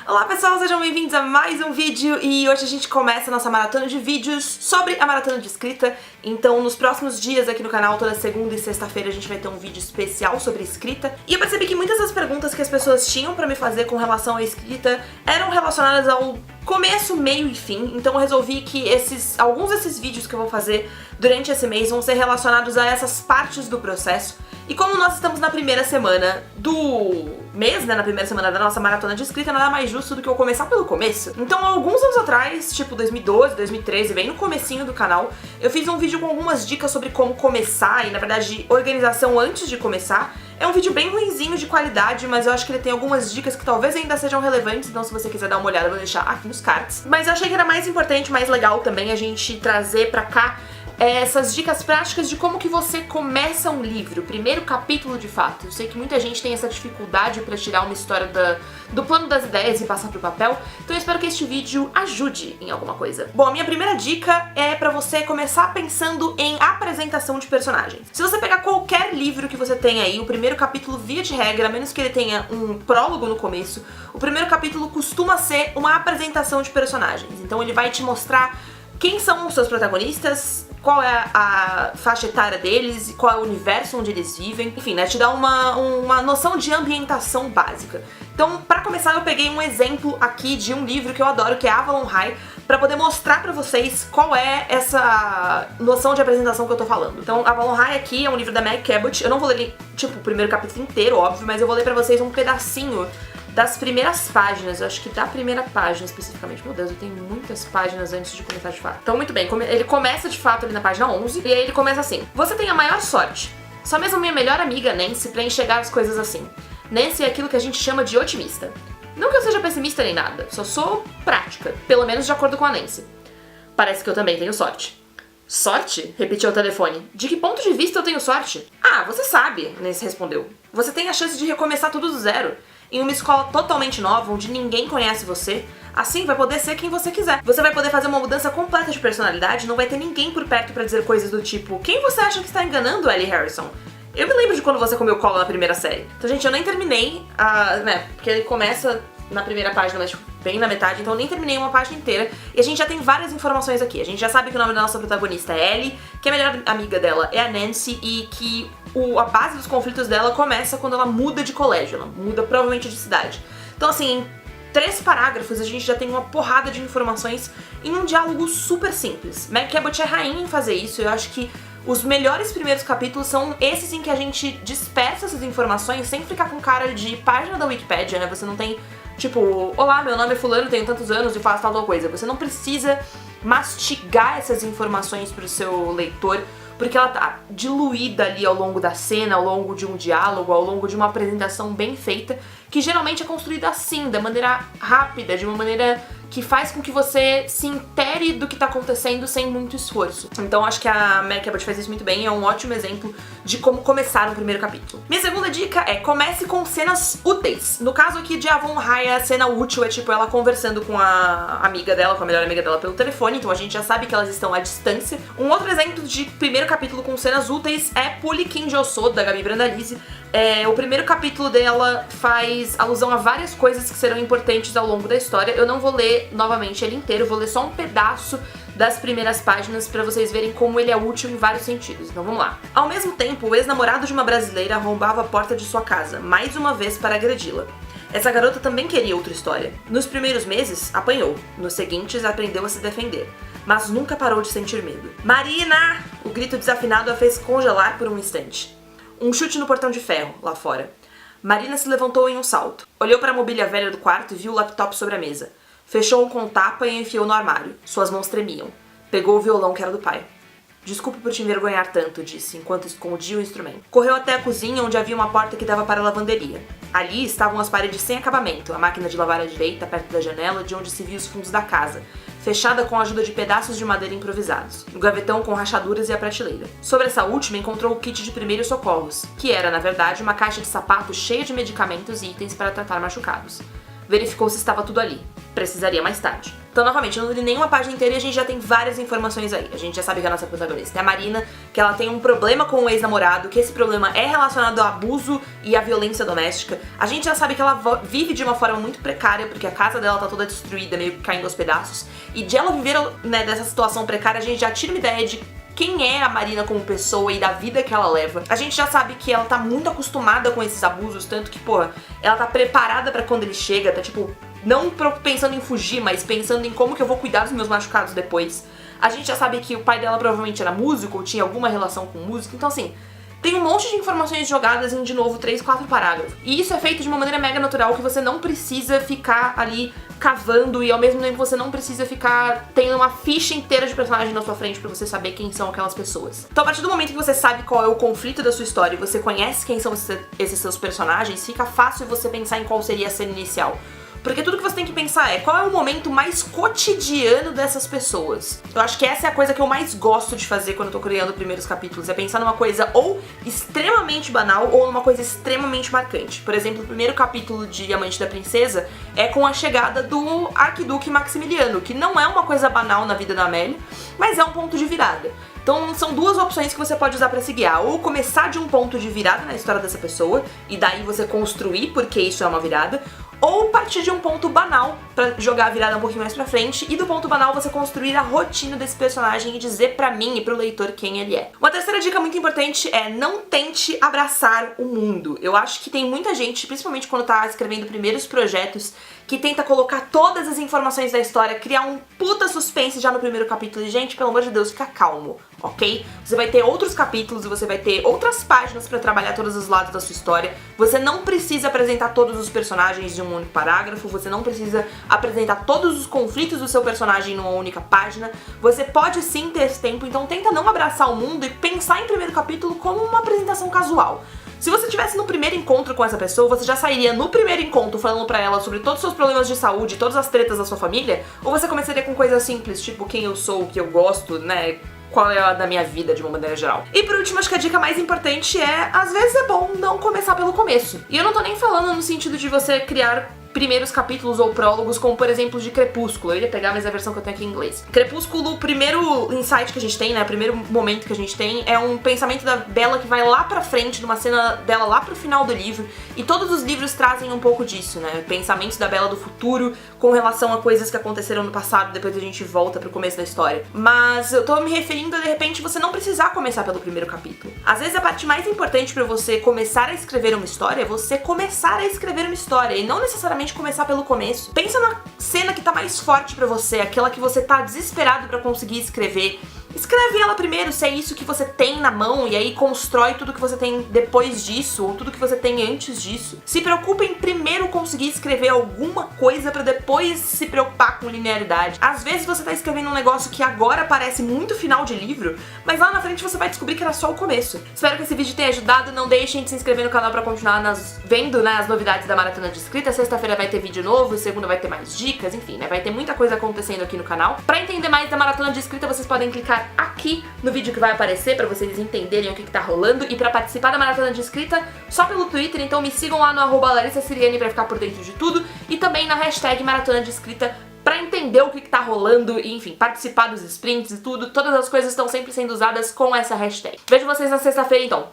Olá pessoal, sejam bem-vindos a mais um vídeo e hoje a gente começa a nossa maratona de vídeos sobre a maratona de escrita. Então nos próximos dias aqui no canal, toda segunda e sexta-feira a gente vai ter um vídeo especial sobre escrita. E eu percebi que muitas das perguntas que as pessoas tinham pra me fazer com relação à escrita eram relacionadas ao começo, meio e fim. Então eu resolvi que alguns desses vídeos que eu vou fazer durante esse mês vão ser relacionados a essas partes do processo. E como nós estamos na primeira semana do mês, né, na primeira semana da nossa maratona de escrita, nada mais justo do que eu começar pelo começo. Então, alguns anos atrás, tipo 2012, 2013, bem no comecinho do canal, eu fiz um vídeo com algumas dicas sobre como começar e, na verdade, organização antes de começar. É um vídeo bem ruinzinho de qualidade, mas eu acho que ele tem algumas dicas que talvez ainda sejam relevantes, então se você quiser dar uma olhada eu vou deixar aqui nos cards. Mas eu achei que era mais importante, mais legal também a gente trazer pra cá essas dicas práticas de como que você começa um livro, o primeiro capítulo de fato. Eu sei que muita gente tem essa dificuldade pra tirar uma história do plano das ideias e passar pro papel, então eu espero que este vídeo ajude em alguma coisa. Bom, a minha primeira dica é pra você começar pensando em apresentação de personagens. Se você pegar qualquer livro que você tenha aí, o primeiro capítulo, via de regra, a menos que ele tenha um prólogo no começo, o primeiro capítulo costuma ser uma apresentação de personagens. Então ele vai te mostrar quem são os seus protagonistas, qual é a faixa etária deles, qual é o universo onde eles vivem, enfim, né, te dá uma noção de ambientação básica. Então, pra começar, eu peguei um exemplo aqui de um livro que eu adoro, que é Avalon High, pra poder mostrar pra vocês qual é essa noção de apresentação que eu tô falando. Então, Avalon High aqui é um livro da Meg Cabot, eu não vou ler, tipo, o primeiro capítulo inteiro, óbvio, mas eu vou ler pra vocês um pedacinho das primeiras páginas, eu acho que da primeira página especificamente. Meu Deus, eu tenho muitas páginas antes de começar de fato. Então, muito bem, ele começa de fato ali na página 11, e aí ele começa assim: você tem a maior sorte. Só mesmo minha melhor amiga, Nancy, pra enxergar as coisas assim. Nancy é aquilo que a gente chama de otimista. Não que eu seja pessimista nem nada, só sou prática, pelo menos de acordo com a Nancy. Parece que eu também tenho sorte. Sorte? Repetiu ao telefone. De que ponto de vista eu tenho sorte? Ah, você sabe, Nancy respondeu. Você tem a chance de recomeçar tudo do zero. Em uma escola totalmente nova, onde ninguém conhece você, assim vai poder ser quem você quiser. Você vai poder fazer uma mudança completa de personalidade, não vai ter ninguém por perto pra dizer coisas do tipo: quem você acha que está enganando, Ellie Harrison? Eu me lembro de quando você comeu cola na primeira série. Então, gente, eu nem terminei, né, porque ele começa na primeira página, mas tipo, bem na metade, então eu nem terminei uma página inteira. E a gente já tem várias informações aqui. A gente já sabe que o nome da nossa protagonista é Ellie, que a melhor amiga dela é a Nancy e que a base dos conflitos dela começa quando ela muda de colégio, ela muda provavelmente de cidade. Então, assim, em 3 parágrafos a gente já tem uma porrada de informações em um diálogo super simples. Meg Cabot é rainha em fazer isso, eu acho que os melhores primeiros capítulos são esses em que a gente dispersa essas informações sem ficar com cara de página da Wikipédia, né? Você não tem, tipo, olá, meu nome é fulano, tenho tantos anos e faço tal coisa. Você não precisa mastigar essas informações pro seu leitor, porque ela tá diluída ali ao longo da cena, ao longo de um diálogo, ao longo de uma apresentação bem feita, que geralmente é construída assim, da maneira rápida, de uma maneira que faz com que você se intere do que tá acontecendo sem muito esforço. Então acho que a Meg Cabot faz isso muito bem, é um ótimo exemplo de como começar um primeiro capítulo. Minha segunda dica é: comece com cenas úteis. No caso aqui de Avalon High, a cena útil é tipo ela conversando com a amiga dela, com a melhor amiga dela pelo telefone, então a gente já sabe que elas estão à distância. Um outro exemplo de primeiro capítulo com cenas úteis é Puli Kinjo-so, da Gabi Brandalize. O primeiro capítulo dela faz alusão a várias coisas que serão importantes ao longo da história. Eu não vou ler novamente ele inteiro, vou ler só um pedaço das primeiras páginas pra vocês verem como ele é útil em vários sentidos. Então vamos lá. Ao mesmo tempo, o ex-namorado de uma brasileira arrombava a porta de sua casa, mais uma vez para agredi-la. Essa garota também queria outra história. Nos primeiros meses, apanhou. Nos seguintes, aprendeu a se defender. Mas nunca parou de sentir medo. Marina! O grito desafinado a fez congelar por um instante. Um chute no portão de ferro, lá fora. Marina se levantou em um salto. Olhou para a mobília velha do quarto e viu o laptop sobre a mesa. Fechou-o com tapa e enfiou no armário. Suas mãos tremiam. Pegou o violão que era do pai. Desculpe por te envergonhar tanto, disse, enquanto escondia o instrumento. Correu até a cozinha, onde havia uma porta que dava para a lavanderia. Ali estavam as paredes sem acabamento, a máquina de lavar à direita, perto da janela, de onde se via os fundos da casa, fechada com a ajuda de pedaços de madeira improvisados, o gavetão com rachaduras e a prateleira. Sobre essa última encontrou o kit de primeiros socorros, que era, na verdade, uma caixa de sapatos cheia de medicamentos e itens para tratar machucados. verificou se estava tudo ali. Precisaria mais tarde. Então, novamente, eu não li nenhuma página inteira e a gente já tem várias informações aí. A gente já sabe que a nossa protagonista é a Marina, que ela tem um problema com o ex-namorado, que esse problema é relacionado ao abuso e à violência doméstica. A gente já sabe que ela vive de uma forma muito precária, porque a casa dela tá toda destruída, meio que caindo aos pedaços. E de ela viver, né, dessa situação precária, a gente já tira uma ideia de quem é a Marina como pessoa e da vida que ela leva. A gente já sabe que ela tá muito acostumada com esses abusos, tanto que, porra, ela tá preparada pra quando ele chega, tá tipo, não pensando em fugir, mas pensando em como que eu vou cuidar dos meus machucados depois. A gente já sabe que o pai dela provavelmente era músico ou tinha alguma relação com música, então assim, tem um monte de informações jogadas em, de novo, 3, 4 parágrafos. E isso é feito de uma maneira mega natural, que você não precisa ficar ali cavando e ao mesmo tempo você não precisa ficar tendo uma ficha inteira de personagem na sua frente pra você saber quem são aquelas pessoas. Então a partir do momento que você sabe qual é o conflito da sua história e você conhece quem são esses seus personagens, fica fácil você pensar em qual seria a cena inicial. Porque tudo que você tem que pensar é qual é o momento mais cotidiano dessas pessoas. Eu acho que essa é a coisa que eu mais gosto de fazer quando eu tô criando primeiros capítulos, é pensar numa coisa ou extremamente banal ou numa coisa extremamente marcante. Por exemplo, o primeiro capítulo de Amante da Princesa é com a chegada do Arquiduque Maximiliano, que não é uma coisa banal na vida da Amélie, mas é um ponto de virada. Então são duas opções que você pode usar pra se guiar, ou começar de um ponto de virada na história dessa pessoa, e daí você construir porque isso é uma virada, ou partir de um ponto banal pra jogar a virada um pouquinho mais pra frente, e do ponto banal você construir a rotina desse personagem e dizer pra mim e pro leitor quem ele é. Uma terceira dica muito importante é não tente abraçar o mundo. Eu acho que tem muita gente, principalmente quando tá escrevendo primeiros projetos, que tenta colocar todas as informações da história, criar um puta suspense já no primeiro capítulo. E, gente, pelo amor de Deus, fica calmo, ok? Você vai ter outros capítulos e você vai ter outras páginas pra trabalhar todos os lados da sua história. Você não precisa apresentar todos os personagens de um único parágrafo, você não precisa apresentar todos os conflitos do seu personagem numa única página. Você pode sim ter esse tempo, então tenta não abraçar o mundo e pensar em primeiro capítulo como uma apresentação casual. Se você estivesse no primeiro encontro com essa pessoa, você já sairia no primeiro encontro falando pra ela sobre todos os seus problemas de saúde, todas as tretas da sua família? Ou você começaria com coisas simples, tipo quem eu sou, o que eu gosto, né? Qual é a da minha vida de uma maneira geral. E por último, acho que a dica mais importante é, às vezes é bom não começar pelo começo. E eu não tô nem falando no sentido de você criar primeiros capítulos ou prólogos, como por exemplo de Crepúsculo. Eu ia pegar, mas é a versão que eu tenho aqui em inglês. Crepúsculo, o primeiro insight que a gente tem, né, o primeiro momento que a gente tem é um pensamento da Bella que vai lá pra frente, numa cena dela lá pro final do livro, e todos os livros trazem um pouco disso, né, pensamentos da Bella do futuro com relação a coisas que aconteceram no passado, depois a gente volta pro começo da história. Mas eu tô me referindo a, de repente, você não precisar começar pelo primeiro capítulo. Às vezes a parte mais importante pra você começar a escrever uma história é você começar a escrever uma história, e não necessariamente começar pelo começo. Pensa na cena que tá mais forte pra você, aquela que você tá desesperado pra conseguir escrever. Escreve ela primeiro, se é isso que você tem na mão, e aí constrói tudo que você tem depois disso, ou tudo que você tem antes disso. Se preocupa em primeiro conseguir escrever alguma coisa pra depois se preocupar com linearidade. Às vezes você tá escrevendo um negócio que agora parece muito final de livro, mas lá na frente você vai descobrir que era só o começo. Espero que esse vídeo tenha ajudado, não deixem de se inscrever no canal pra continuar vendo, né, as novidades da Maratona de Escrita. Sexta-feira vai ter vídeo novo, segunda vai ter mais dicas, enfim, né, vai ter muita coisa acontecendo aqui no canal. Pra entender mais da Maratona de Escrita, vocês podem clicar aqui no vídeo que vai aparecer pra vocês entenderem o que tá rolando, e pra participar da Maratona de Escrita só pelo Twitter, então me sigam lá no @LarissaSiriani pra ficar por dentro de tudo, e também na hashtag Maratona de Escrita pra entender o que tá rolando e, enfim, participar dos sprints e tudo. Todas as coisas estão sempre sendo usadas com essa hashtag. Vejo vocês na sexta-feira, então.